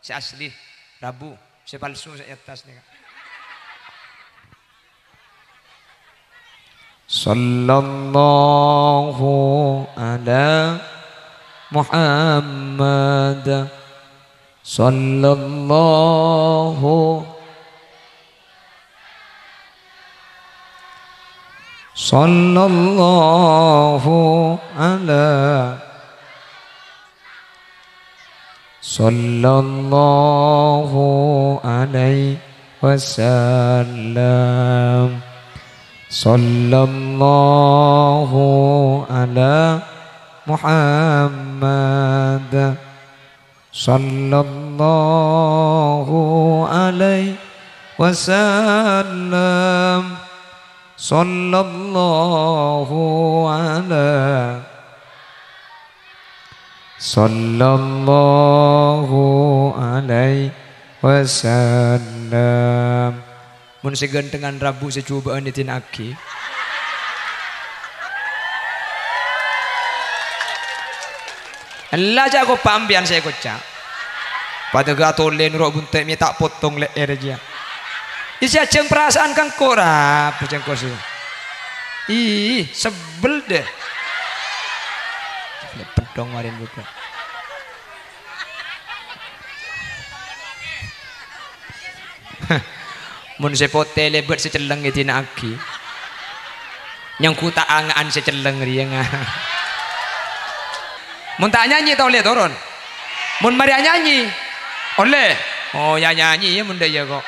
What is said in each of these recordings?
Si asli Rabu, si palsu saya atas nih. Sallallahu ala Muhammad. Sallallahu ala sallallahu alaihi wasallam. Sallallahu ala Muhammad. Sallallahu alaihi wasallam. Sallallahu ala sallallahu alaihi wasallam. Mun segentengan Rabu secobaan itin aki. Allah jago pambian saya kocak. Pada gatolen rok buntai mi tak potong leher aja. Isi aceng perasaan kang korap aceng kosi. Ih, sebel deh. Pedong marin buka. Mun sepote lebet seceleng itu aki. Yang ku tak angaan seceleng dia ngah. Mun tak nyanyi tau le turun. Mun mari nyanyi. Oleh. Oh ya nyanyi ya mun daya kok.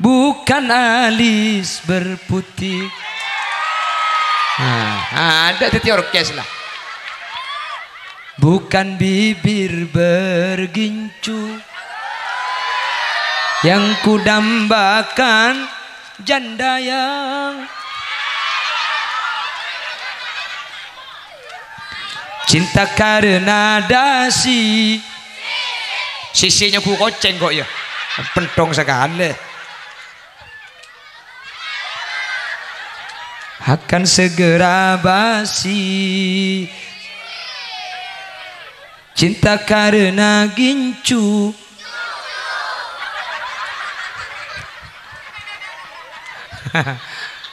Bukan alis berputih. Ada teti orkes lah. Bukan bibir bergincu yang kudambakan janda yang cinta karena dasi. Sisinya ku koceng kok ya. Pentong sekali. Akan segera basi. Cinta karena gincu.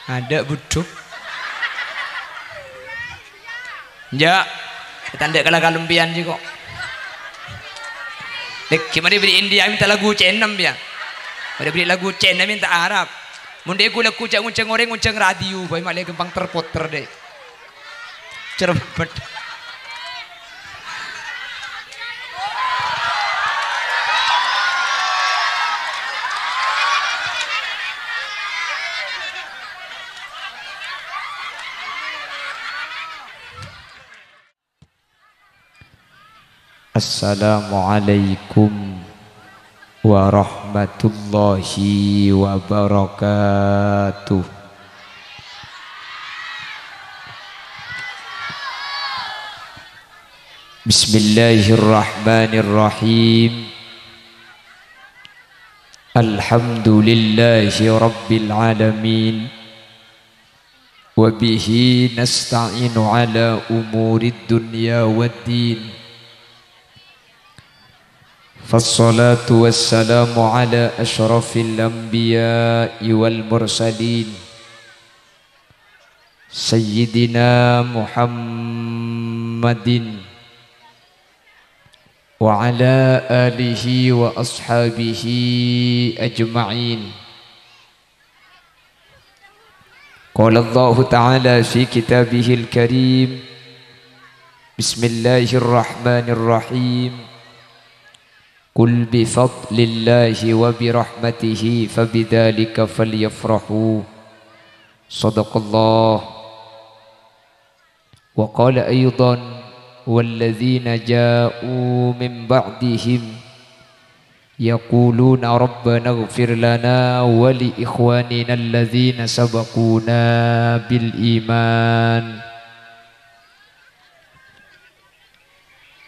Ada buduk. Ya, tanda kalah kalumpian juga. Lek gimana beri India minta lagu C6 ya. Pada beri lagu C6 minta Arab. Munde aku lagu cak ngunceng orang ngunceng radio, boy malah gampang terputer deh. Cermet. Assalamualaikum warahmatullahi wabarakatuh. Bismillahirrahmanirrahim. Alhamdulillahi rabbil alamin. Wa bihi nasta'inu ala umurid dunya waddin. فالصلاة والسلام على أشرف الأنبياء والمرسلين سيدنا محمد وعلى آله وأصحابه أجمعين. قال الله تعالى في كتابه الكريم بسم الله الرحمن الرحيم قل بفضل الله وبرحمته فبذلك فليفرحوا صدق الله. وقال أيضا والذين جاءوا من بعدهم يقولون ربنا اغفر لنا ولإخواننا الذين سبقونا بالإيمان.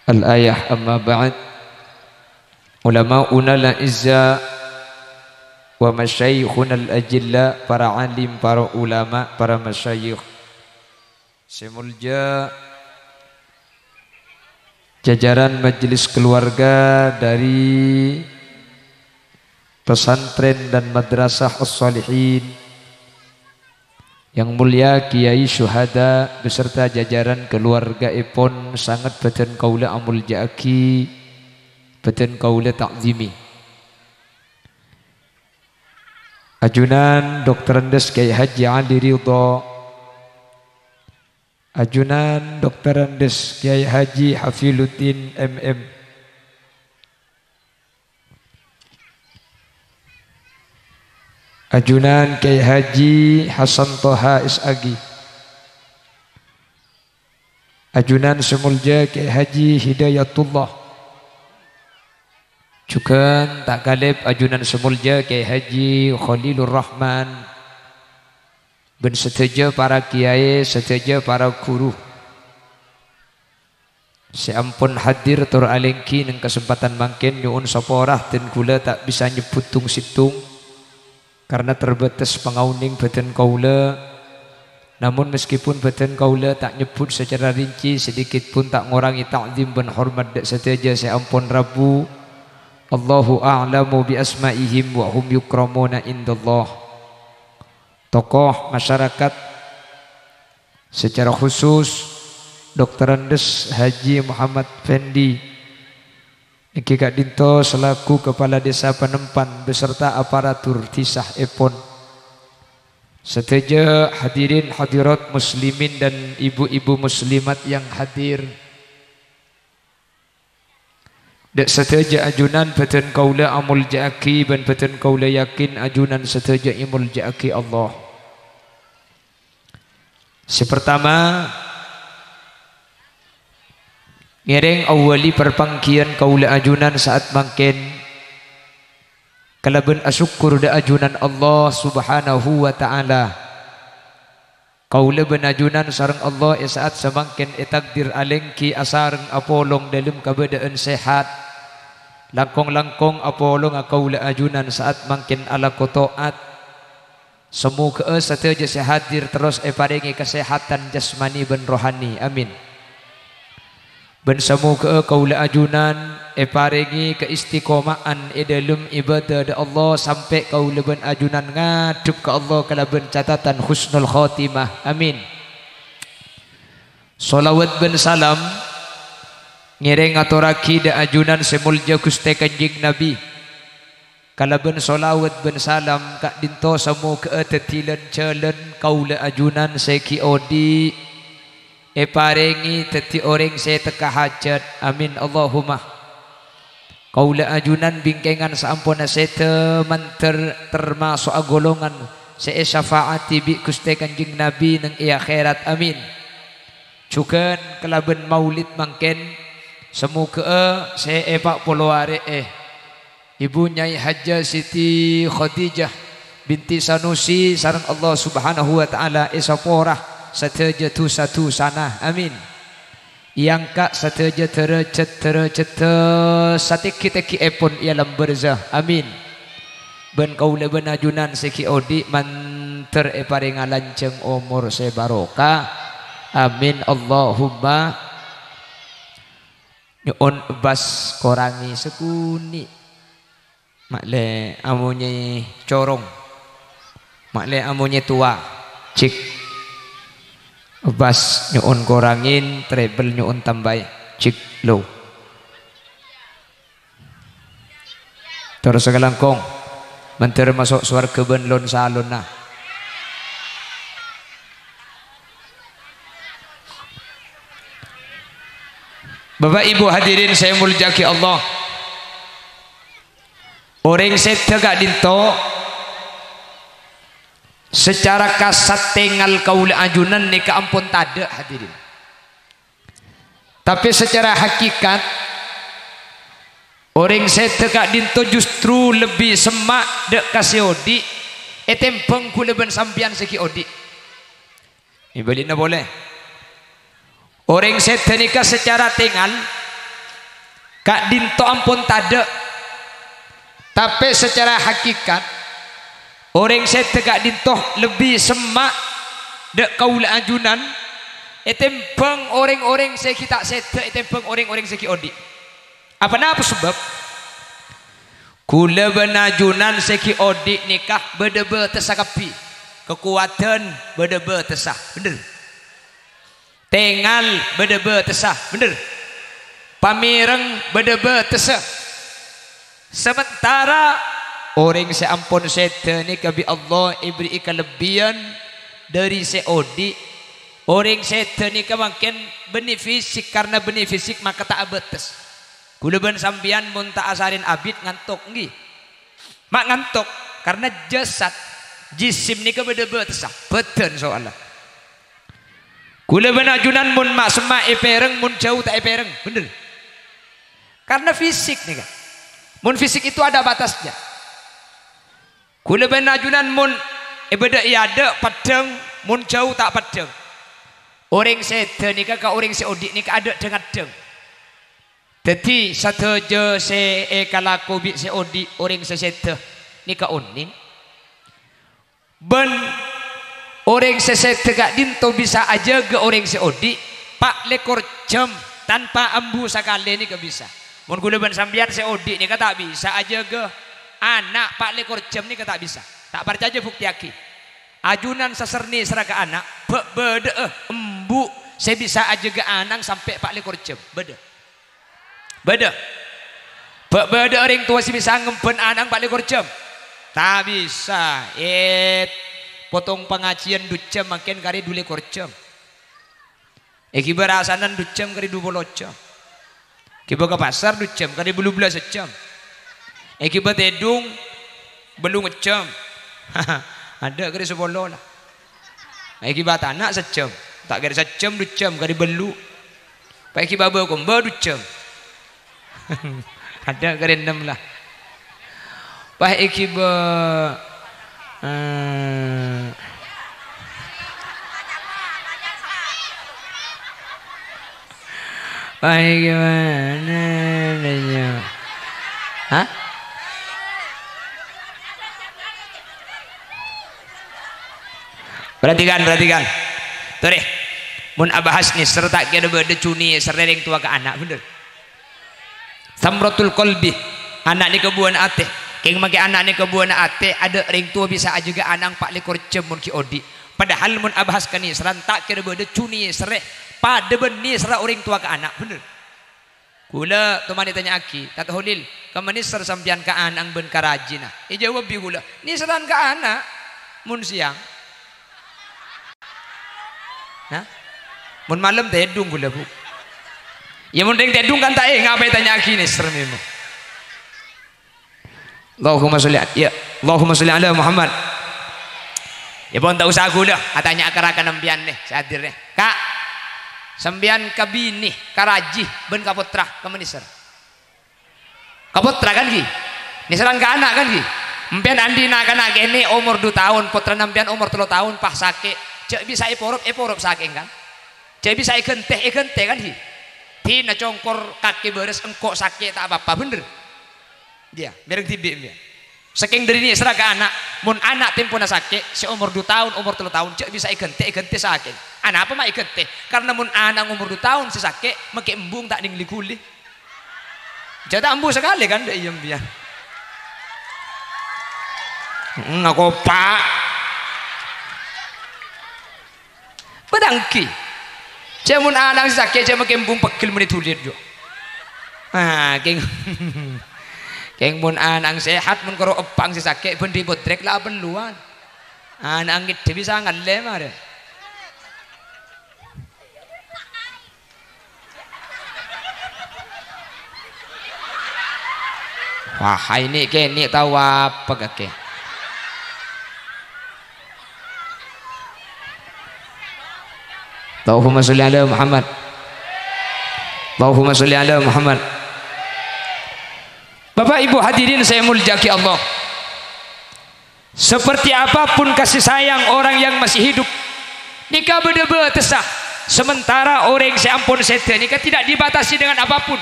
الآية. أما بعد. Ulama'una al-izza wa masyayikhuna al-ajilla, para alim, para ulama, para masyayikh semulja jajaran majelis keluarga dari pesantren dan madrasah As-Salihin, yang mulia Kiai Syuhada beserta jajaran keluarga ipun sangat beten kaula amul jaki, beten kaula takzimi. Ajunan Dr. Andes Kiai Haji Ali Ridho, ajunan Dr. Andes Kiai Haji Hafiluddin MM, ajunan Kiai Haji Hasan Toha Isagi, ajunan semulja Kiai Haji Hidayatullah, juga tak kalib ajunan semulja Kiai Haji Khalilur Rahman, ben seteja para kiai, seteja para guru. Seampun hadir tur alengki neng kesempatan mangkin nyuun saporah dan kula tak bisa nyebut tung situng karena terbatas pengauning beten kaula. Namun meskipun beten kaula tak nyebut secara rinci, sedikit pun tak ngurangi takzim ben hormat dak seteja seampun Rabu. Allahu a'lamu bi asma'ihim wa hum yukramuna indallah. Tokoh masyarakat secara khusus Dr. Andes Haji Muhammad Fendi iki Kak Dinto selaku Kepala Desa Panempan beserta aparatur tisah epon, seteja hadirin hadirat muslimin dan ibu-ibu muslimat yang hadir. Dek seteja ajunan beten kaula amul jaki dan beten kaula yakin ajunan seteja imul jaki Allah. Sepertama ngereng awali perpangkian kaula ajunan saat mangken kalaben asyukur da ajunan Allah subhanahu wa ta'ala. Kaula benajunan sareng Allah saat semangken takdir alengki asareng apolong dalam keadaan sehat. Langkong-langkong apolong kaula ajunan saat mangken ala kotoat. Semoga sateja sehadir terus paringi kesehatan jasmani ben rohani. Amin. Ben semoga kaula ajunan paringi keistiqomahan dalam ibadah da Allah sampai kaula ben ajunan ngadep ke Allah kalaben catatan husnul khatimah. Amin. Salawat ben salam ngereng aturaki da ajunan semulja Gusti Kanjeng Nabi. Kalaben salawat ben salam Kak Dinto semoga tetilan jalan kaula ajunan seki odi paringi teti orang saya teka hajat. Amin Allahumma. Kaula ajunan bingkengan saampuna sete manter termasuk golongan saya syafaati bi Gusti Kanjeng Nabi nang akhirat. Amin. Juga kelaben maulid mangken semoga saya pak puluare Ibu Nyai Hajjah Siti Khadijah binti Sanusi sareng Allah Subhanahu wa taala saporah sateja tu satu sana. Amin. Yang kak sateja tercet satik kita ki epon ialam berzah. Amin. Ben kaula ben ajunan seki odi manter paringa lanceng umur sebaroka. Amin Allahumma. Nyuun bas korangi sekuni makle amunye corong makle amunye tua cik bas nyuun korangin treble nyuun tambah cik lo terus segalangkong menter masuk swarga ben lon salon nah. Bapak Ibu hadirin saya muljaki Allah. Orang saya Kak Dinto secara kasat tengal kaula ajunan nika ampun tada hadirin. Tapi secara hakikat orang saya Kak Dinto justru lebih semak dek kasih odi tempeng kula ben sampian seki odi. Ibalina boleh. Orang saya nikah secara tengal Kak Dinto ampun tada. Tapi secara hakikat orang saya Kak Dinto lebih semak dek kaula ajunan etembang orang-orang seki tak sedek etembang orang-orang seki odi. Apa napa sebab? Kula benajunan seki odi nikah bedebe tesakapi. Kekuatan bedebe tesah, bener. Tengal bedebe tesah, bener. Pamireng bedebe tesah. Sementara orang seampun setan ni kabi Allah ibri kelebihan dari seodi. Orang setan ni makin benefisik karena benefisik maka tak abetes. Kula ben sambian mun tak asarin abid ngantuk nggih. Mak ngantuk karena jasad jisim ni beda-beda tesah. Beten soalnya. Kula ben ajunan mun mak semak epereng mun jauh tak epereng, bener. Karena fisik nih kan. Mun fisik itu ada batasnya. Kula ben ajunan mun beda iada padang mun jauh tak padang. Orang setan ni ka orang seodik ni ada dengan deng. Jadi satu se kalaku bi se odi orang sesete ni ka onin ben orang sesete gak dinto bisa aja ke orang se odi pak lekor jam tanpa ambu sakale ni ka bisa mun kula ben sambian se odi ni ka tak bisa aja ke anak pak lekor jam ni ka tak bisa tak percaya bukti aki ajunan seserni seraka anak bede embu saya bisa aja ke anak sampai pak lekor jam beda beda orang tua sih bisa ngempen anak balik jam tak bisa potong pengajian 2 jam makin kari 2 jam iki berasanan 2 jam kari 20 jam kiba ke pasar 2 jam kari 12 jam iki batedung belum jam ada kari 10 lah iki batana sejam tak kari sejam 2 jam kari belu pak iki baba komba 2 jam ada kerendam lah pak ikiba pak gimana nanya hah perhatikan tuh deh mun abahas nih serta kira berde cuni serering tua ke anak bener samratul qalbi anak ni kebuan ate keng magi anak ni kebuan ate ada ring tua bisa aja ga anang 4 jam mun ki odi padahal mun abahas kani serantak kira berde cuni sereh pada beni serah orang tua ke anak bener kula teman ditanya aki kata Holil kemani ser sampian ka anang ben karajina jawab bi kula ni seran ka anak mun siang nah mun malam tedung kula bu ya mun deng tedung kan tak ngapain tanya aki ni serem ini Allahumma sholli ala Muhammad ya pun tak usah aku dah tanya akar-akar nembian nih sadir nih kak sembian kabini karaji ben kaputra kemeniser kaputra kan ki niseran ke anak kan ki empian andina kan agene umur 2 tahun putra nembian umur 3 tahun pah sakit cek bisa eporop saking kan cek bisa ikente kan ki tina congkor kaki beres engkok sakit tak apa-apa bener dia mereng tibik dia saking dari ini serah ke anak mun anak tempona sakit seumur 2 tahun umur 3 tahun cek bisa ikente sakit anak apa mah ikente karena mun anak umur 2 tahun sesakit make embung tak ning likuli jadi ambu sekali kan dia iem dia aku pak pedangki cemun anak sakit cema kembung pekil menit tulir jo keng mun anak sehat mun karo epang si sakit ben dibodrek lah beluan anak ngit bisa ngalle mare wah ini kene tahu apa kakek Allahumma sholli ala Muhammad Allahumma sholli ala Muhammad Bapak Ibu hadirin saya muljaki Allah seperti apapun kasih sayang orang yang masih hidup nikah beda-beda tesah sementara orang seampun setan nikah tidak dibatasi dengan apapun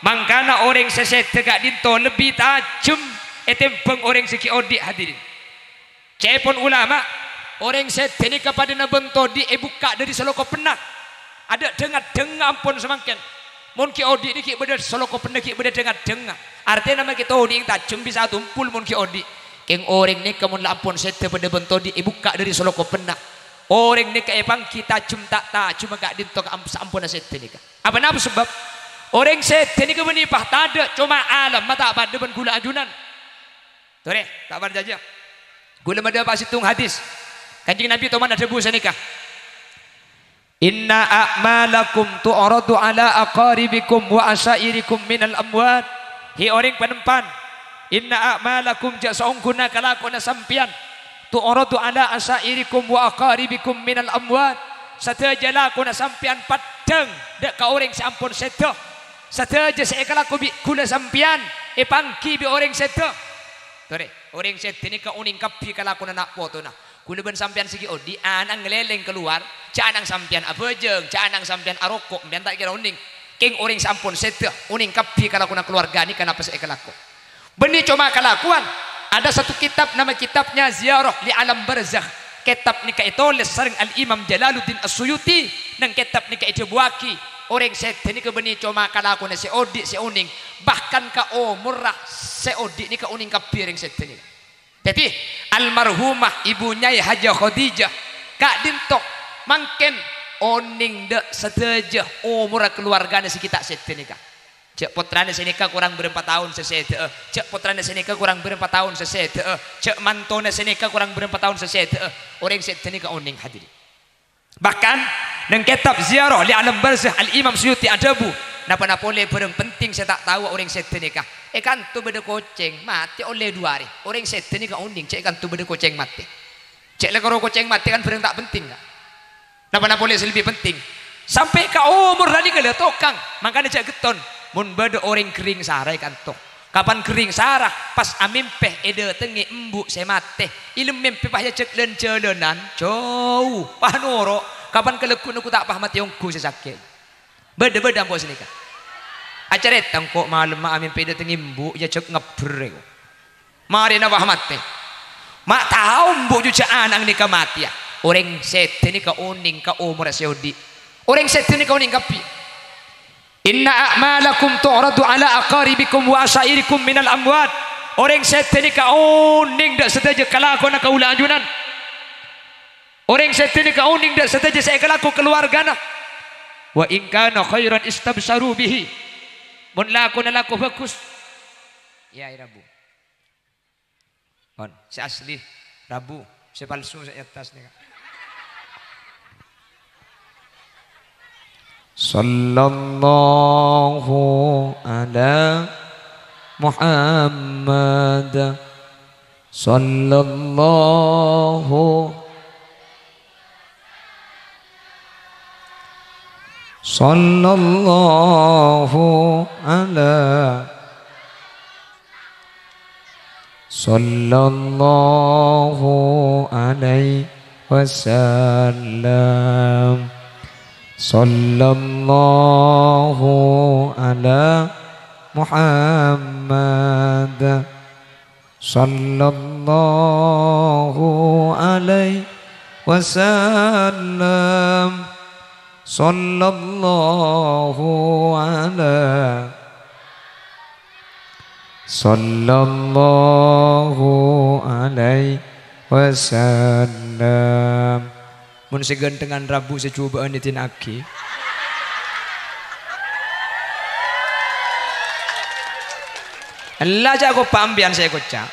mangkana orang sesete gak dinto lebih tajam etempeng orang seki odi hadirin cepon ulama orang setan nikah pada nabento di buka dari seloko penak ada dengar pun semakin mungkin odi ni ki beda soloko pendeki beda dengar artinya nama kita odi yang tajam bisa tumpul mungkin odi keng orang ni kamun lampun sete pada bentodi ibuka dari soloko pena orang ni kayak bang kita tak cuma gak dintok ampun sete ni apa nama sebab orang sete ni kebenipah tak ada cuma alam mata pada ben gula ajunan tuh deh tak pada aja gula ada pas hitung hadis kanjeng Nabi toman ada busa nikah inna a'malakum tu'radu ala aqaribikum wa asyairikum minal amwat hi orang penempan inna a'malakum jasa'ungkuna kalakuna sampian tu'radu ala asyairikum wa aqaribikum minal amwat sataja lakuna sampian padang dek ka orang sampun seto sataja seekalaku bi kula sampian pangki bi orang seto tore orang seto ni ka uning kapi kalakuna nak foto na kula ben sampean segi odi anang ngeleleng keluar ca anang sampean abejeng ca anang sampean arokok mbian tak kira uning king orang sampun seteh uning kapi kalau kuna keluarga ni kenapa saya kelaku benih cuma kelakuan ada satu kitab nama kitabnya Ziarah li Alam Barzakh kitab ni kaitulis sering Al-Imam Jalaluddin As-Suyuti nang kitab ni kaitu buaki orang seteh ni ke benih cuma kelakuan si odi si uning bahkan ka murah si odi ni ka uning kapi orang seteh ni jadi almarhumah ibunya Haja Khadijah kak dintok mangken oning dek seteja umur keluarganya si kita setenika cek putranya senika kurang berempat tahun sesete cek putranya senika kurang berempat tahun sesete cek mantona senika kurang berempat tahun sesete orang setenika oning hadir bahkan nang kitab Ziarah li Alam Barzakh Al-Imam Suyuti adabu napa boleh bareng penting saya tak tahu orang setenika kan tu beda koceng mati oleh 2 hari orang setenika oning cek kan tu beda koceng mati cek le kalau koceng mati kan bareng tak penting kan napa boleh lebih penting sampai ke umur tadi ke tokang makanya cek geton mun beda orang kering sarai kan tok kapan kering sarah pas amimpeh ede tengi embuk saya mate ilmu mimpi pahya cek len jelenan jauh panoro kapan kelekun aku tak paham mati ongku sesakit beda bos ni kan acara tangkok malam amimpeh ede tengi embuk ya cek ngebrek mari na paham mate mak tahu embuk juga anang ni kematian orang sete ni ka uning ka umur seudi orang sete ni ka uning kapi inna a'malakum tu'radu ala aqaribikum wa asyairikum minal amwat orang sete ni ka uning dak sedaja kalakon ka ulah ajunan orang sete ni ka uning dak sedaja saya kalaku keluargana wa in kana khairan istabsharu bihi mun lakon laku bagus ya rabu on si asli rabu si palsu saya atas ni sallallahu ala Muhammad sallallahu ala sallallahu alaihi wasallam sallallahu ala Muhammad sallallahu alaihi wasallam sallallahu ala sallallahu alaihi wasallam mun segentengan Rabu secubaan itin aki Allah jago pambian saya kocak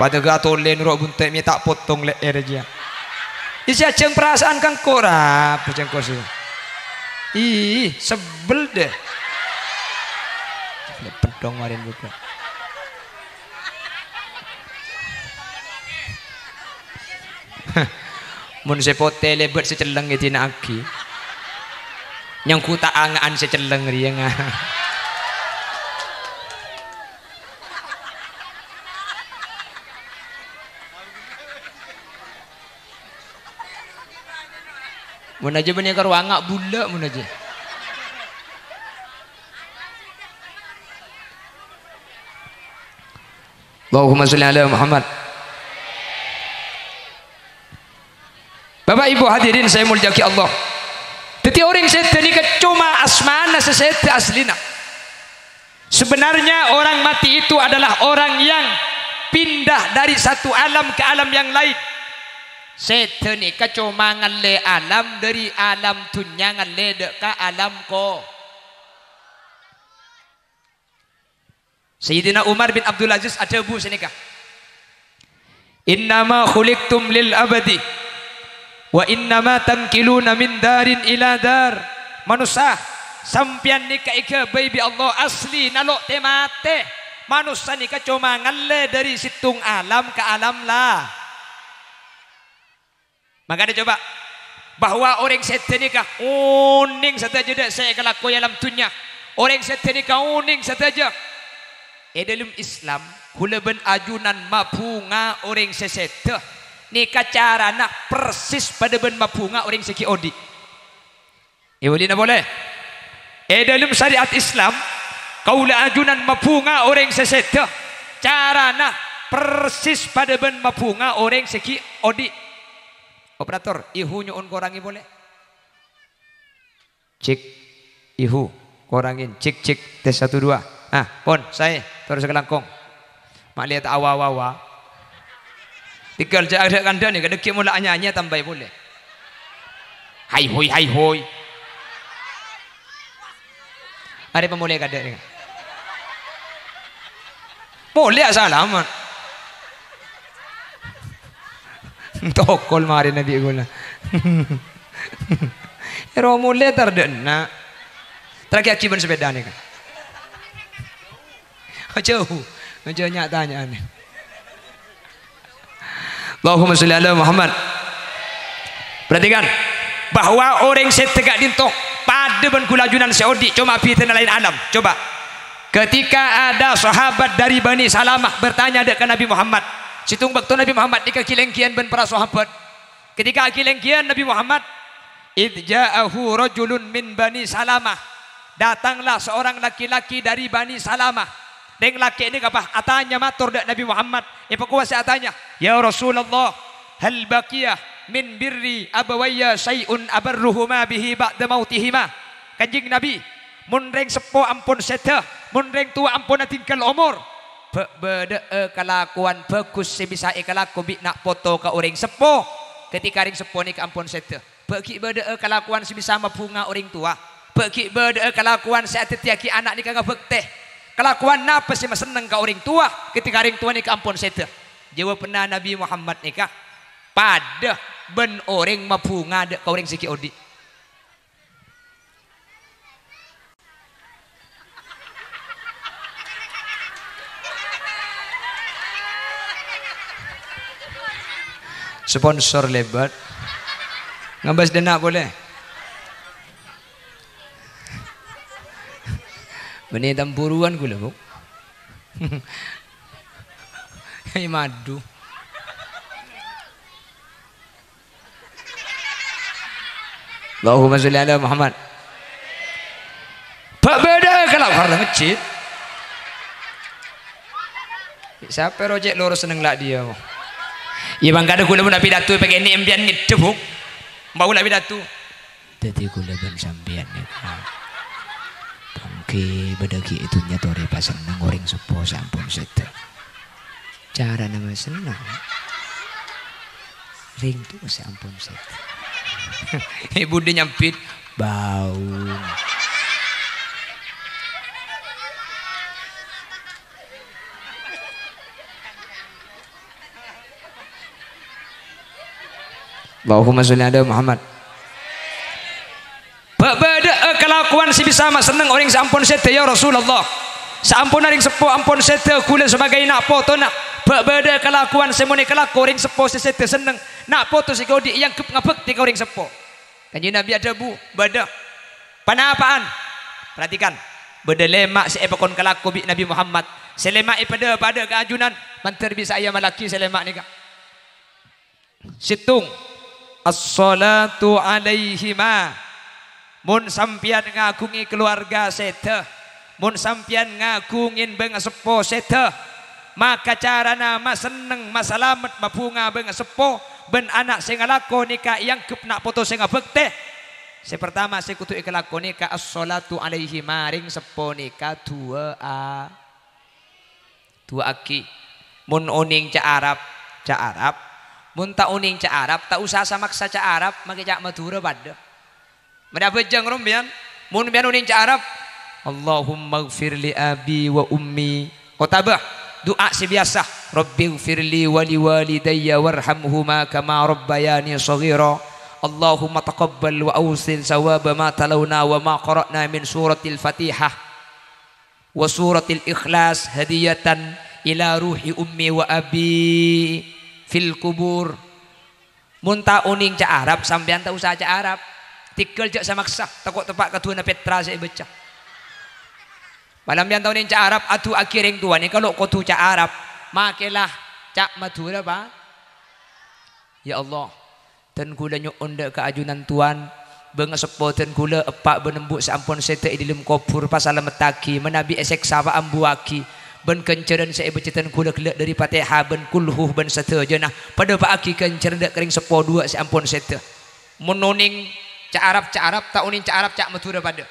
pada gato len rok buntai mi tak potong leer aja isi aceng perasaan kang korap aceng kosi ih sebel deh pedong marin buka mun sepote lebet seceleng itu aki yang ku tak angaan seceleng dia nga mun aja benih karo angak bula mun aja Allahumma sholli ala Muhammad. Bapak Ibu hadirin saya muliakan Allah. Jadi orang setan ni cuma asmana sesetan aslina. Sebenarnya orang mati itu adalah orang yang pindah dari satu alam ke alam yang lain. Setan ni cuma ngalle alam dari alam dunia ngalle ke alam ko. Sayyidina Umar bin Abdul Aziz ada bu senikah. Innama khuliqtum lil abadi wa innama tankiluna min darin ila dar. Manusia sampian nikah ika baby Allah asli nalok temate. Manusia nikah cuma ngalle dari situng alam ke alam lah. Maka dia coba bahwa orang setan nikah uning saja dah saya kelakon dalam dunia. Orang setan nikah uning saja. Dalam Islam kulaban ajunan mapunga orang seseta nikah cara nak persis pada ben mapunga orang seki odi. Boleh nak boleh? Dalam syariat Islam kaula ajunan mapunga orang seseta cara nak persis pada ben mapunga orang seki odi. Operator, ihu nyuun korangi boleh? Cek ihu korangin cek tes 1 2. Pon saya terus ke langkong. Mak lihat awa-awa. Tinggal ada kanda ni kadek mula nyanyi tambah boleh. Hai hoi. Ada pemulai kadek ni. Boleh salaman. Tokol mari Nabi gula. Ero mulai terdena. Terakhir akibat sepeda ni kan. Jauh nyatanya ni. Allahumma sholli ala Muhammad. Perhatikan bahwa orang setegak dintok pada ben kulajunan Saudi cuma fitnah lain alam. Coba ketika ada sahabat dari Bani Salamah bertanya dekat Nabi Muhammad. Situng waktu Nabi Muhammad dika kilengkian ben para sahabat. Ketika kilengkian Nabi Muhammad id ja'ahu rajulun min Bani Salamah. Datanglah seorang laki-laki dari Bani Salamah. Deng laki ini apa? Atanya matur dak Nabi Muhammad. Kuasa atanya, ya Rasulullah, hal baqiyah min birri abawayya syai'un abarruhuma bihi ba'da mautihima. Kanjing Nabi, mun reng sepo ampun seta, mun reng tua ampun tinggal umur. Beda kelakuan bagus sebisa kelaku bi nak foto ka orang sepo. Ketika ring sepo ni ka ampun seta. Bagi beda kelakuan sebisa mabunga orang tua. Bagi beda kelakuan saat tiaki anak ni kagak bekteh. Kelakuan napa sih mas seneng ke orang tua ketika orang tua ni ke ampun seta. Jawab pernah Nabi Muhammad nikah pada ben orang mabunga dek ke orang siki odi. Sponsor lebat ngabas dana boleh. Benih tampuruan gula bu. Hai madu. Allahumma sholli ala Muhammad. Pak beda kalau karena ngecit. Siapa rojek loro seneng lah dia. Ya bang kada gula pun nak pidato pakai ni embian ngedebuk. Mau lah pidato. Tadi gula ben sambian ni. Bangke bedagi itu nyatori pasang nang goreng sepo sampun seta. Cara nama senang. Ring tu sampun seta. Ibu dia nyampit bau. Allahumma sholli ala Muhammad. Beda kelakuan si bisa mas seneng orang sampun sete ya Rasulullah. Sampun ring sepo ampun sete kula sebagai nak foto nak. Beda kelakuan semone kelaku orang sepo sete seneng nak foto si kau di yang ngabekti kau orang sepo. Kanjeng Nabi ada bu beda. Panapaan? Perhatikan. Beda lemak si epakon kelaku bi Nabi Muhammad. Selemak pada keajunan mantar bisa ayam laki selemak ni kak. Situng as-salatu alaihima. Mun sampian ngagungi keluarga seta, mun sampian ngagungin beng sepo seta, maka cara nama seneng masalamet mabunga beng sepo ben anak sing ngalako nikah yang kep nak foto sing bekte Pertama saya kutu ikelakoni ka as-salatu alaihi maring seponi ka dua aki. Mun uning ca Arab, mun ta uning ca Arab, tak usah samaksa ca Arab, make ca Madura pada. Mada bejeng rombian, mun bian uning ca Arab, Allahumma ighfir li abi wa ummi. Kotabah doa si biasa, Rabbighfirli wa li walidayya warhamhuma kama rabbayani shaghira. Allahumma taqabbal wa awsil sawaba ma talawna wa ma qara'na min suratil Fatihah wa suratil Ikhlas hadiyatan ila ruhi ummi wa abi fil kubur. Munta uning ca Arab sampean tak usah ca Arab, tikel jak samaksa takut tepak katuna Petra saya baca. Malam yang tahun ini ca Arab atu akiring tuan ni kalau kau tu ca Arab makelah ca Madura ba. Ya Allah, ten kula nyuun ke ajunan tuan bengesepo ten kula epak benembuk sampun sete dalam kubur pasal metaki menabi esek sapa ambuaki ben kenceren saya becetan kula kelak dari Fatihah ben kulhuh ben sete jenah pada pak aki kenceren dak kering sepo dua sampun sete menoning ca Arab tak uning ca Arab ca Madura pada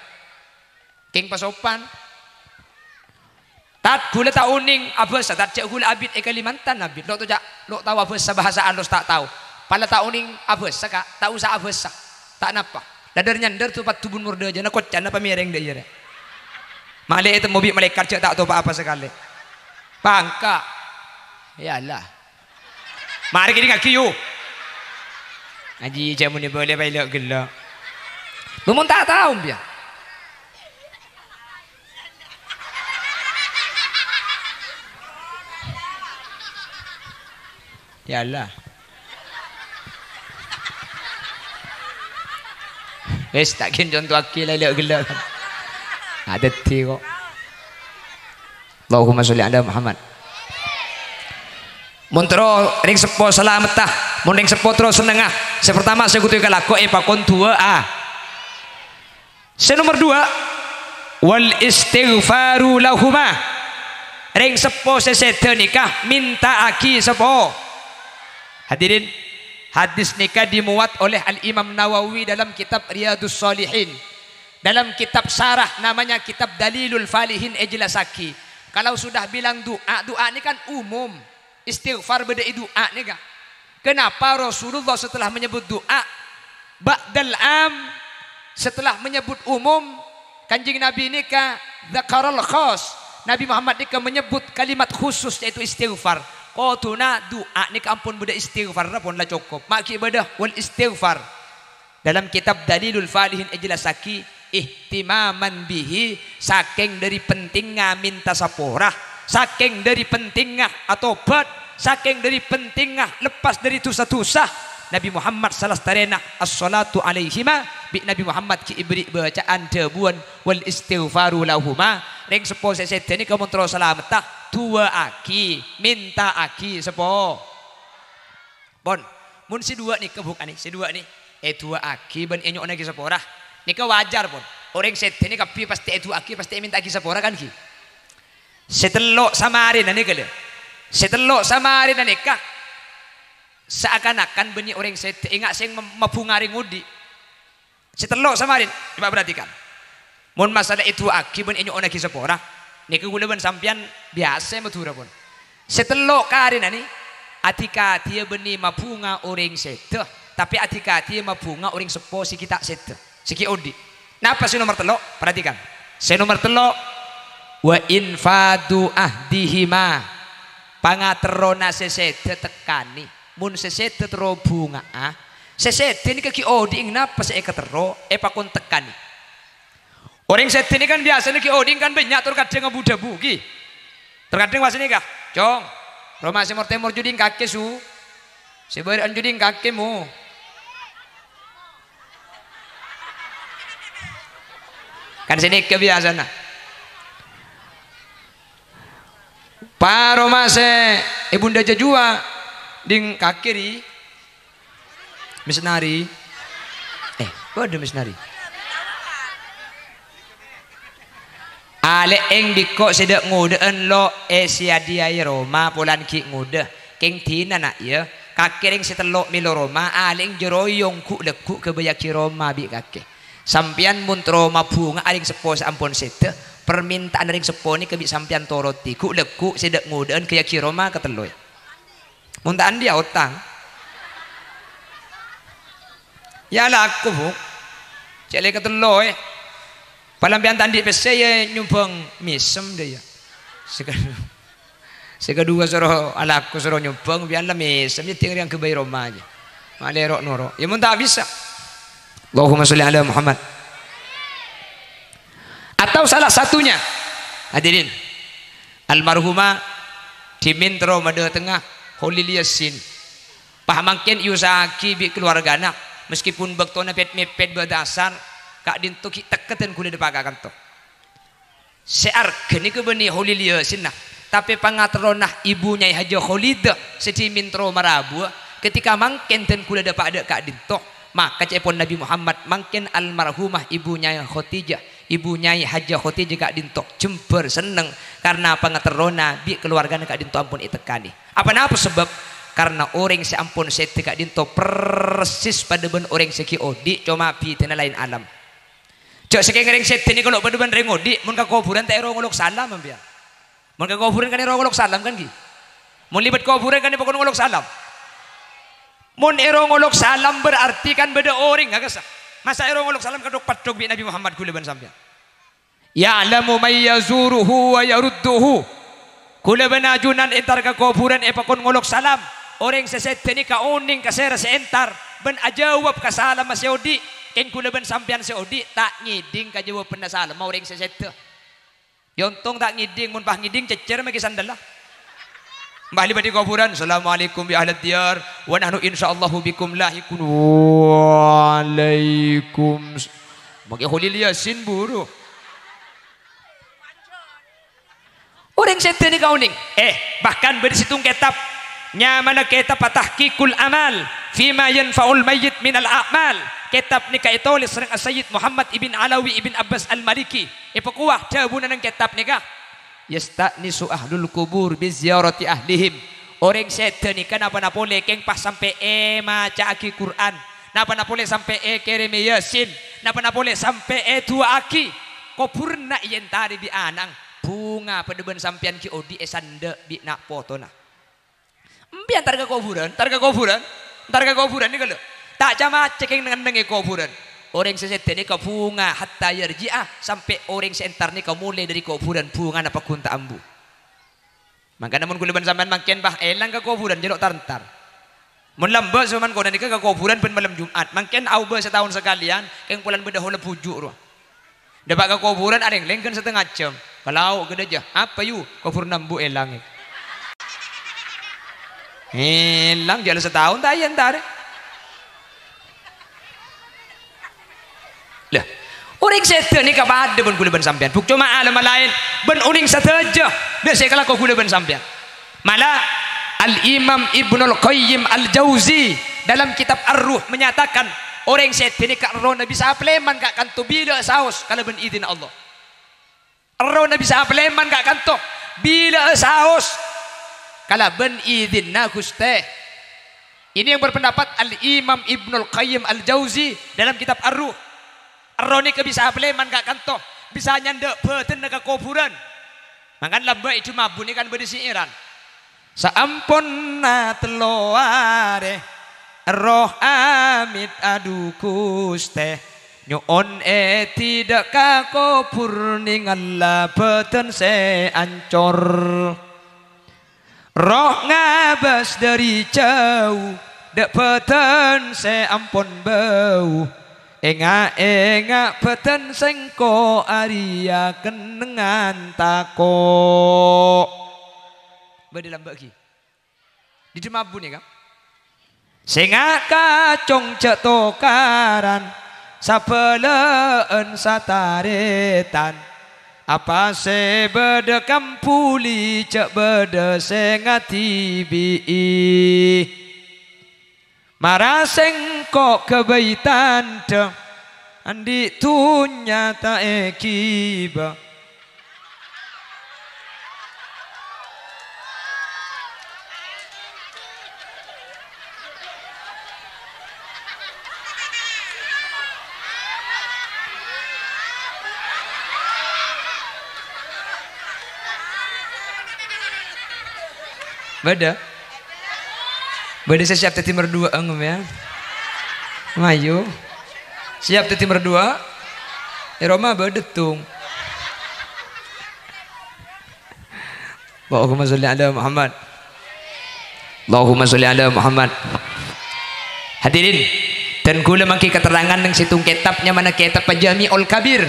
king pasopan tat gula tak uning abasa tat cek gula abid Kalimantan abid lo tu jak lo tahu abasa bahasa alus tak tahu pala tak uning abasa kak tak usah abasa tak napa dadar nyandar tu pat tubun murda aja nak kocan apa mereng dia je malek itu mobil malaikat cek tak tahu apa sekali bangka yalah mari kita kaki yuk ngaji jamu ni boleh bailak gelak belum tak tahu dia yalah wes tak kin contoh akil lelak gelak ada kok Allahumma sholli ala Muhammad muntro ring sepo selamatah mun ring sepo terus senengah pertama saya kutu kalako pakon tua nomor 2 wal istighfaru lahuma ring sepo sesede nikah minta aki sepo. Hadirin, hadis nikah dimuat oleh Al-Imam Nawawi dalam kitab Riyadhus Shalihin. Dalam kitab syarah namanya kitab Dalilul Falihin ejlasaki. Kalau sudah bilang doa ini kan umum. Istighfar beda doa nih kan. Kenapa Rasulullah setelah menyebut doa ba'dal am setelah menyebut umum Kanjeng Nabi ini ka dzakarul khas. Nabi Muhammad ini menyebut kalimat khusus yaitu istighfar. Qotuna doa ni kampun beda istighfar pun lah cukup. Maki beda wal istighfar. Dalam kitab Dalilul Falihin ijlasaki ihtimaman bihi saking dari pentingnya minta sapurah, saking dari pentingnya atobat, saking dari pentingnya lepas dari dosa-dosa. Nabi Muhammad salastarena as-salatu alaihima bi Nabi Muhammad ki ibri bacaan debuan wal istighfaru lahuma ring sepo sesede ni kamu terus selamatah dua aki minta aki sepo bon mun si dua ni kebukan ni si dua ni dua aki ben enyo lagi sepora ni ke wajar pun orang sete ni kapi pasti dua aki pasti minta aki sepora kan ki setelok samarin ni kele setelok samarin ni kah seakan-akan benih orang sete ingat sing mabungari ngudi setelok samarin coba perhatikan mun masalah itu aki ben enyo lagi sepora niku kula ben sampean biasa Madura pun setelok karin ani atika dia beni mabunga orang sete tapi atika dia mabunga orang sepo si kita sete siki odi napa si nomor telok perhatikan si nomor telok wa infadu ahdihima pangaterona sesete tekani mun sesete tero bunga sesete ni kaki odi napa se ekatero pakon tekani. Orang set ini kan biasa nih oding kan banyak terkadang ngebudabu ki. Terkadang pas ini kah? Cong. Roma Timur Timur juding kaki su. Sebaran juding kakimu. Kan sini kebiasaan. Pak Roma se ibunda jajua ding kakiri. Misnari. Ada misnari. Ale eng diko sedak ngudeen lo siadiai Roma pulan ki ngude king tina nak ya kakering setelok milo Roma ale eng jeroyong ku leku kebayaki Roma bi kake sampian muntro mabunga aring sepo sampun sete permintaan aring sepo ni kebi sampian toroti ku leku sedek ngudeun kaya kiroma keteloy muntaan dia utang ya laku bu cele keteloy palampian tandi pese ya nyumbang misem dia sekedua suruh alaku suruh nyumbang biar lah misem ya tinggal yang kebayi Roma aja malerok noro ya mun tak bisa Allahumma sholli ala Muhammad. Atau salah satunya hadirin almarhumah dimintro mada tengah Holil Yasin pahmangken yusaki bi keluargana meskipun bektona mepet berdasar kak dinto ki teketen kuda depagakan to searken iku beni Holil Yasin nah tapi pangatronah ibunya Haji Khalid sedi mintro marabu ketika mangken ten kuda depak kak dinto maka cepon Nabi Muhammad mangken almarhumah ibunya Khadijah ibunya Haji Khadijah kak dinto jember seneng karena pangaterona bi keluarga kak dinto ampun itekani apa sebab karena orang seampun sete kak dinto persis pada ben orang seki odi cuma pi tena lain alam cok seki ngereng sete ni kalau pada ben reng odi mun ka kuburan tak ero ngolok salam ambian mun ka kuburan kan ero ngolok salam kan ki mun libat kuburan kan pokon ngolok salam mun ero ngolok salam berarti kan beda orang agak masa ero ngolok salam kadok padok bi Nabi Muhammad kula ban sampean ya'lamu may yazuruhu wa yarudduhu kula ban ajunan entar ka kuburan pakon ngolok salam orang sesete ni ka uning ka sera seentar ban ajawab ka salam masyodi ken kula ban sampean seodi tak ngiding ka jawab pena salam orang sesete yontong tak ngiding mun pah ngiding cecer magi sandalah mbah libati kuburan assalamualaikum ya ahlad diyar wa nahnu insyaallahu bikum lahikun waalaikum magi Holil Yasin buru orang sete ni kauning bahkan bersitung kitab nyamana kitab tahqiqul amal fima yanfa'ul mayyit minal a'mal kitab ni kay tulis sareng Sayyid Muhammad ibn Alawi ibn Abbas al-Maliki ipakuah jabunan ng kitab ni ka yasta'nisu ahlul kubur bi ziyarati ahlihim orang sete ni kan apa napole keng pas sampai maca aki Quran napa napole sampai kereme Yasin napa napole sampai tua aki kopurna yen tari di anang bunga pedeben sampean ki odi esande bi nak potona mbian targa kuburan ni kalau tak jama cekeng dengan nenge kuburan orang sesete ni ka bunga hatta yarji'ah sampai orang seentar ni ka mulai dari kuburan bunga napa kunta ambu maka namun kuliban sampean mangken bah elang ka kuburan jelok tartar mun lamba zaman ko ni ka kuburan pen malam Jumat mangken auba setahun sekalian keng pulan bedah hole pujuk ro dapat ka kuburan ada yang lengken setengah jam kalau gede aja apa yu kubur nambu elang elang jalan setahun tak ayan tare lah orang sete ni ka bade ben kuliban sampean buk cuma alam lain ben uning sateja biasa kala ko kuliban sampean malah al-Imam Ibnul Qayyim al-Jauzi dalam kitab Ar-Ruh menyatakan orang sete ni ka rona bisa apleman ka kanto bila saus kalau ben izin Allah rona bisa apleman ka kanto bila saus kalau ben izin na guste ini yang berpendapat al-Imam Ibnul Qayyim al-Jauzi dalam kitab Ar-Ruh Aroni ke bisa apleman kak kanto bisa nyandek beten ke kuburan makan lamba itu mabu ni kan berisiiran saampun na teloare roh amit adu kuste nyuon tidak ka kubur ningala beten se ancor roh ngabas dari jauh dek beten se ampun bau enga beten sengko aria kenengan tako bade lambak ki di demabu ni kan senga kacong cek tokaran sapeleen sataretan apa se bede kampuli cek bede senga tibi maraseng kok kebaitan te andi tunya ta ekiba Beda. Beda saya siap tadi berdua engem ya. Mayu. Siap tadi berdua. Roma bedetung. Allahumma sholli ala Muhammad. Allahumma sholli ala Muhammad. Hadirin, dan kula mangki keterangan nang situng kitabnya mana kitab Jami'ul Kabir.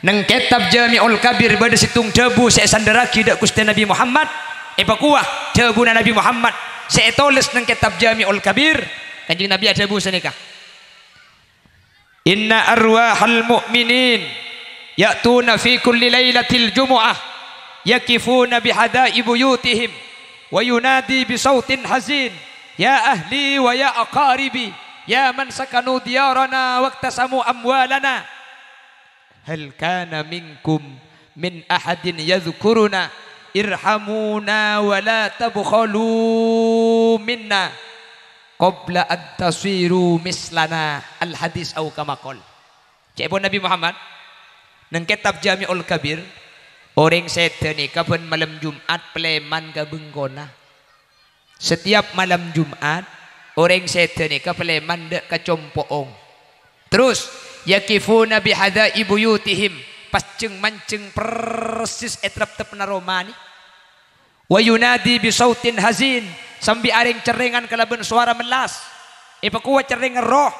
Nang kitab Jami'ul Kabir bada situng debu saya sandaraki dak Gusti Nabi Muhammad. Pakuah debu Nabi Muhammad. Saya tulis nang kitab Jami'ul Kabir. Kanjeng Nabi ada debu senika. Inna arwahal mu'minin ya'tuna fi kulli lailatil jumu'ah yakifuna bihada'i buyutihim wa yunadi bisautin hazin ya ahli wa ya aqaribi ya man sakanu diyarana waqtasamu amwalana hal kana minkum min ahadin yadhkuruna irhamuna wa la tabkhalu minna qabla an tasiru mislana al hadis au kama qol. Cekpon Nabi Muhammad nang kitab Jami'ul Kabir orang setan ni kapan malam Jumat pleman ka bengkona. Setiap malam Jumat orang setan ni ka pleman dek ka compoong. Terus yakifuna bihadai buyutihim pasceng manceng persis etrap tepna romani. Wa yunadi bisautin hazin sambil aring cerengan kalaban suara melas. Pakuat cerengan roh.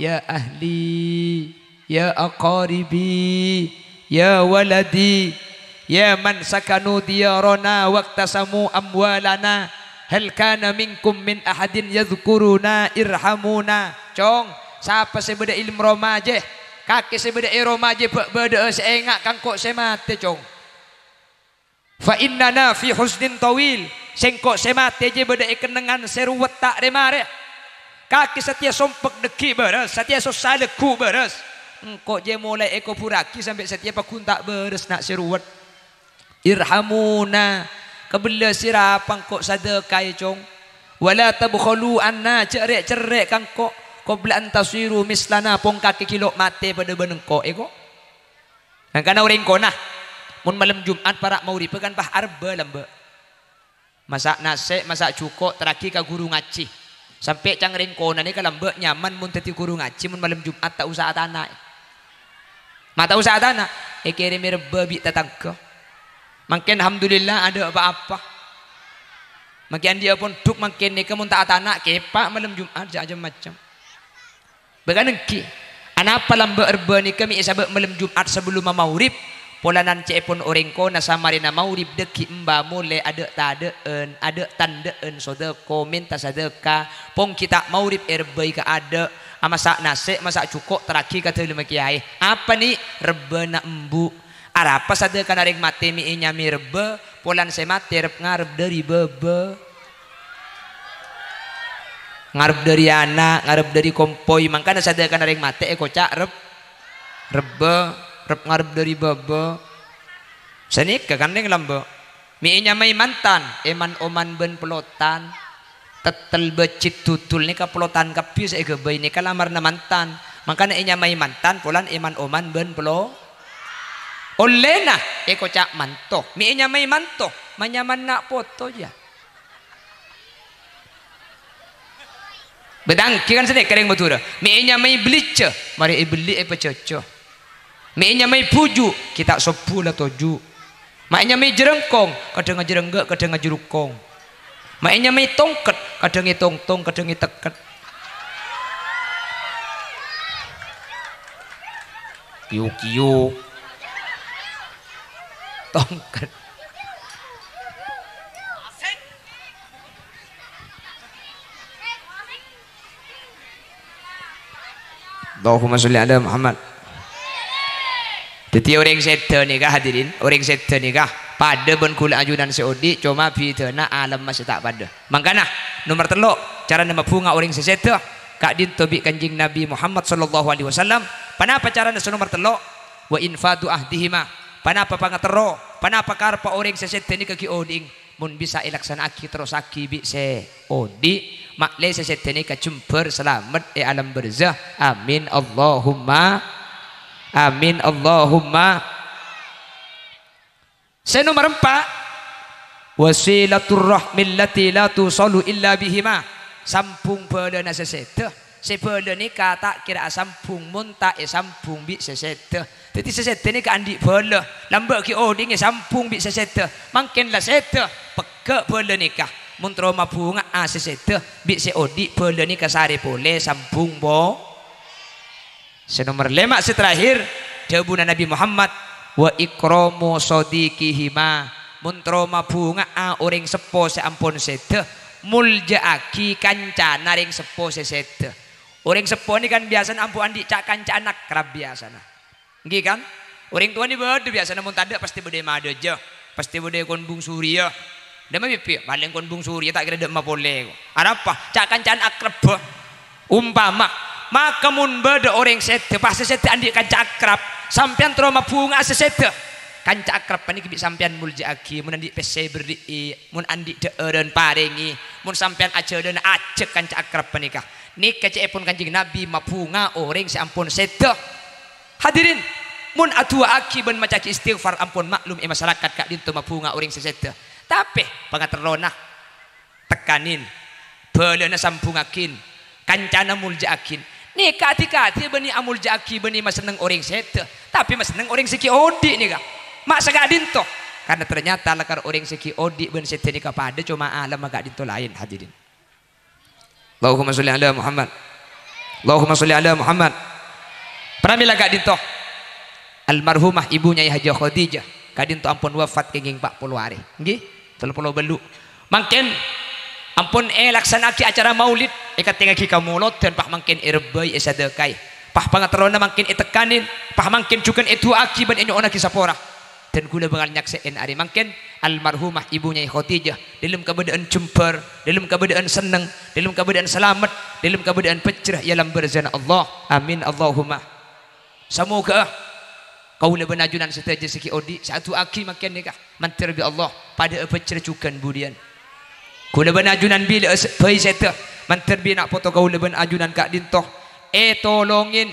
Ya ahli, ya aqaribi, ya waladi, ya man sakanu diyarana waqtasamu amwalana hal kana minkum min ahadin yadhkuruna irhamuna. Cong, siapa sebeda ilmu romaje? Kaki sebeda romaje beda seengak kangkok semate cong. Fa innana fi husnin tawil sengkok semate je beda kenengan seruwet tak remare kaki setia sompek deki beres setia sosaleku beres engkau je mulai eko puraki sampai setia pakun tak beres nak seruwet irhamuna kebela sirapang kok sadekai cong wala tabkhalu anna cerek kangkok qabla antasiru mislana pong kaki kilo mate pada benengko eko kan kana orang kona mun malam Jumat para maurib kan pah arba lembe. Masak nasi, masak cuko terakhir ka guru ngaji. Sampai cang ringkona ni ka lembe nyaman mun teti guru ngaji mun malam Jumat tak usah tanah. Mata usah tanah. Kiri mirba bi tatangka. Makin alhamdulillah ada apa-apa. Makin dia pun duk makin ni mun tak tanah kepak malam Jumat aja macam. Beganengki. Anapa lembe erba ni kami isabak malam Jumat sebelum maurib. Polanan cepon orang ko na samarina maurib deki mba mule ada tadeen ada tandeen sodeko minta sadeka pong kita maurib erbai ka ada masak nasi masak cukok terakhir kata lima kiai apa ni rebe na embu arapa sadeka naring mate mi nyami rebe polan semate rep ngarep dari bebe ngarep dari anak ngarep dari kompoi mangkana sadeka naring mate kocak rebe rep ngarep dari baba senik kagandeng lambo miinya may mantan eman oman ben pelotan tetel becit tutul ni ka pelotan kapi sa igabay ni kalamar na mantan makana inya may mantan pulan eman oman ben pelo olena eko cak manto miinya may manto manyaman na foto ya bedang kikan senik kadeng matura miinya may bleach mari ibeli e pacoco mainnya mai puju kita sopu lah toju mainnya mai jerengkong kadang ngajerenggak kadang ngajerukong mainnya mai tongket kadang tongtong kadang teket kiu tongket Allahumma sholli ala Muhammad. Jadi orang setan ni kah hadirin, orang setan ni kah pada ben kula ajudan seodi cuma bidana alam masih tak pada. Mangkana nomor telok cara nama bunga orang sesetan kak din tobi kanjing Nabi Muhammad sallallahu alaihi wasallam. Panapa cara nomor telok wa infadu ahdihima. Panapa pangatero, panapa karpa orang sesetan ni kaki oding mun bisa ilaksanaaki terus aki bi se odi makle sesetan ni kacumper selamat alam barzah. Amin Allahumma amin Allahumma. Saya nomor 4 wasilaturrahmil lati la tusalu illa bihima. Sampung beulana sesete sebeula ni kata kira sampung munta sampung bi sesete. Jadi sesete ni ka andi beula lambak ki oding sampung bi sesete mangken la sete peke beula nikah mun trauma bunga sesete bi se odi beula ni kasare pole sampung bo. Senomor 5 seterakhir jawaban Nabi Muhammad wa ikramu sadiqihima mun trauma bunga orang sepo seampun sete muljaaki kancana ring sepo sesete. Orang sepo ni kan biasa ampu andi cak kancana kerap biasa nah. Nggih kan? Orang tua ni bede biasa mun tada pasti bede made je. Pasti bede kon bung surya. Dema pipi paling kon bung surya tak kira dek ma boleh. Ada apa? Cak kancana akrab. Umpama maka mun bede orang sete pas sete andi kanca akrab sampean trauma bunga sesete. Kanca akrab paniki bi sampean muljaaki mun andi pese beri mun andi deeureun paringi mun sampean ajeun acek kanca akrab panika nikah cepun Kanjeng Nabi mapunga orang seampun sete. Hadirin mun atua aki ben maca istighfar ampun maklum masyarakat kak dintu mapunga orang sesete tapi pangaterona tekanin beulana sampungakin kancana muljaakin nikah hati-hati beni amuljaaki beni mas seneng orang sete tapi mas seneng orang seki odi nikah mak sagak dinto karena ternyata lakar orang seki odi ben sete nikah pada cuma alam agak dinto lain. Hadirin Allahumma sholli ala Muhammad Allahumma sholli ala Muhammad. Pramila gak dinto almarhumah ibunya Haji Khadijah kadinto ampun wafat kenging 40 hari nggih 30 belu mangken ampun laksanaki acara maulid katengaki kamulot dan pah mangken irbai sadaqai pah pangaterona mangken itekanin pah mangken cukan itu aki ban enyo ona kisapora dan gula bengal nyakseen ari mangken almarhumah ibunya Khadijah dalam keadaan jemper dalam keadaan seneng dalam keadaan selamat dalam keadaan pecrah ialam berzana Allah amin Allahumma. Semoga kau lebih najunan setaja seki odi satu aki makin nikah mantir bi Allah pada pecercukan budian kau lebih najunan bila pai seta mantir bi nak foto kau lebih ajunan kak dintoh tolongin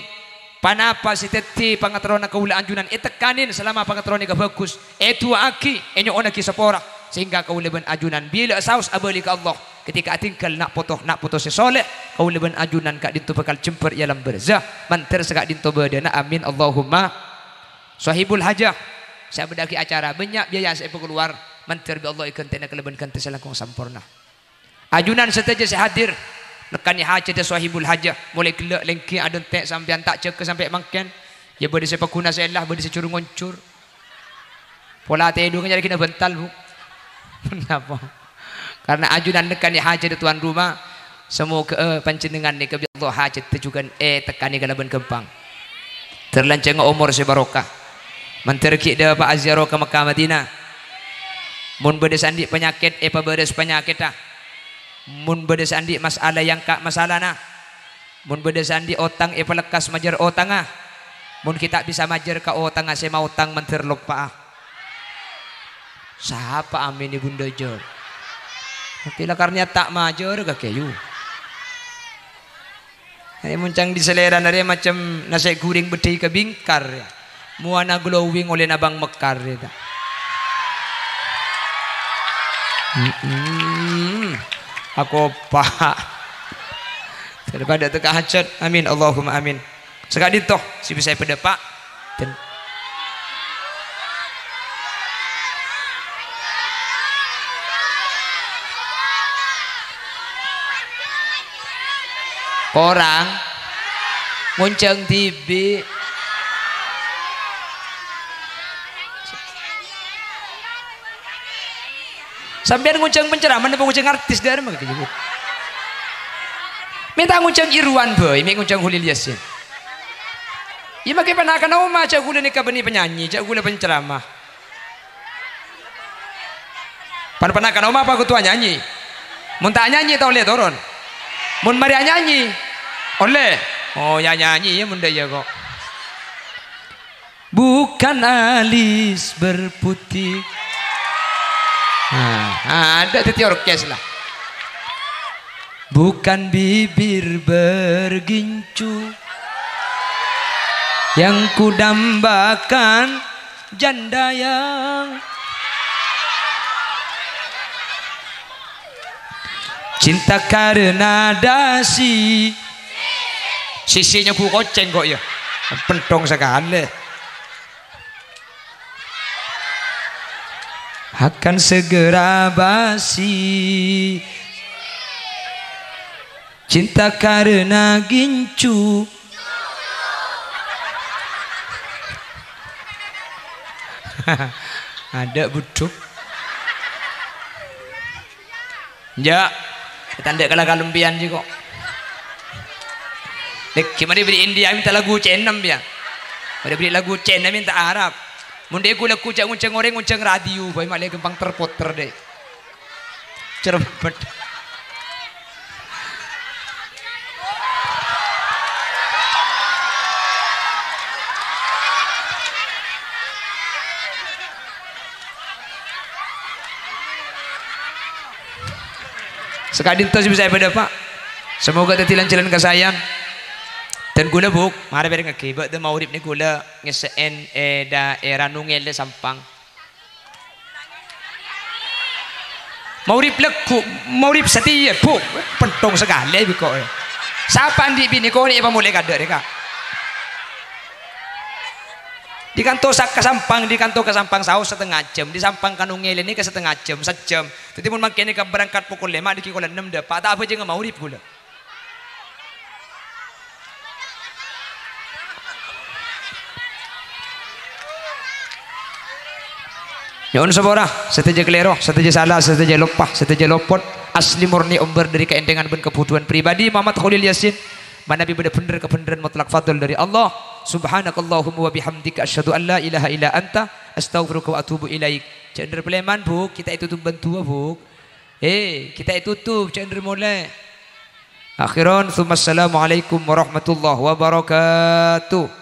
panapa siteti pangatrona kau ajunan tekanin selama pangatrona ka bagus tu aki enyo ona ki sapora sehingga kau lebih ajunan bila saus abali ka Allah ketika tinggal nak foto sesoleh kau lebih ajunan kak dintoh bakal jemper ialam berzah mantir sekak dintoh berdana amin Allahumma. Sahibul hajah saya berdaki acara banyak biaya saya keluar mantir bi Allah ikan tena kelebihan kante selangkung sampurna ajunan setaja saya hadir nekani hajah de sahibul hajah mulai gelak lengki adon tek sampean tak cek sampai mangken ya bade sepak guna saya lah bade securung ngoncur pola tedung jadi kena bental bu kenapa karena ajunan nekani hajah de tuan rumah semoga panjenengan ni ke Allah hajat tujukan tekani kelebihan kempang terlanceng umur sebarokah menterki dah Pak Aziaro ke Mekah Madinah mun bedes andi penyakit pa bedes penyakit mun bedes andi masalah yang kak masalah nah mun bedes andi otang lekas majar otang mun kita bisa majar ke otang saya mau otang menter lupa siapa amin ibunda jor kila karena tak majar ke kayu muncang di selera nari macam nasi guring bedai ke bingkar ya. Muana glowing oleh nabang mekar ya. Aku pak daripada teka hajat amin Allahumma amin sekali toh si bisa pada pak dan orang muncang TV sampean nguncang pencerahan apa nguncang artis dari mana gitu minta nguncang Irwan boy minta nguncang Hulil Yasin ya makai panakan oma cak gula nikah beni penyanyi cak gula penceramah panakan oma apa ketua nyanyi mun tak nyanyi tau lihat turun mun mari nyanyi oleh oh ya nyanyi ya mun ya kok bukan alis berputih ada titi orkes lah bukan bibir bergincu yang kudambakan janda yang Cinta karena dasi. Sisinya ku koceng kok ya. Pentong sekali. Akan segera basi. Cinta karena gincu. Ada buduk. Ya, tanda kalah kalempian juga. Gimana beri India minta lagu C6 ya. Ada beri lagu C6 minta Arab. Munde aku lagu cak ngunceng orang ngunceng radio. Bayi malah gempang terputer deh. Cermet. Sekadin tos bisa pada Pak. Semoga tetilan jalan kesayang. Dan gula buk, mari bareng ngekibak dan maurib ni gula ngeseen daerah nungel le Sampang. Maurib leku, maurib setia buk, pentong sekali biko. Siapa andi bini kau ni apa mulai kada deka? Di kantor ke Sampang, di kantor ke Sampang saus setengah jam, di Sampang kanungel ini ke setengah jam, sejam. Jadi mun makin ke berangkat pukul 5 di kikolan 6 dapat tak apa je maurib gula. Nyon sabora, seteja kelero, seteja salah, seteja lupa, seteja lopot, asli murni umber dari keendengan dan kebutuhan pribadi. Muhammad Khalil Yasin, mana bener bener kebenaran mutlak fadl dari Allah. Subhanakallahumma wa bihamdika asyhadu an la ilaha illa anta astaghfiruka wa atubu ilaik. Cender Pleman bu, kita itu tuh bantu bu. Kita itu tuh cender mulai. Akhiran, assalamualaikum warahmatullahi wabarakatuh.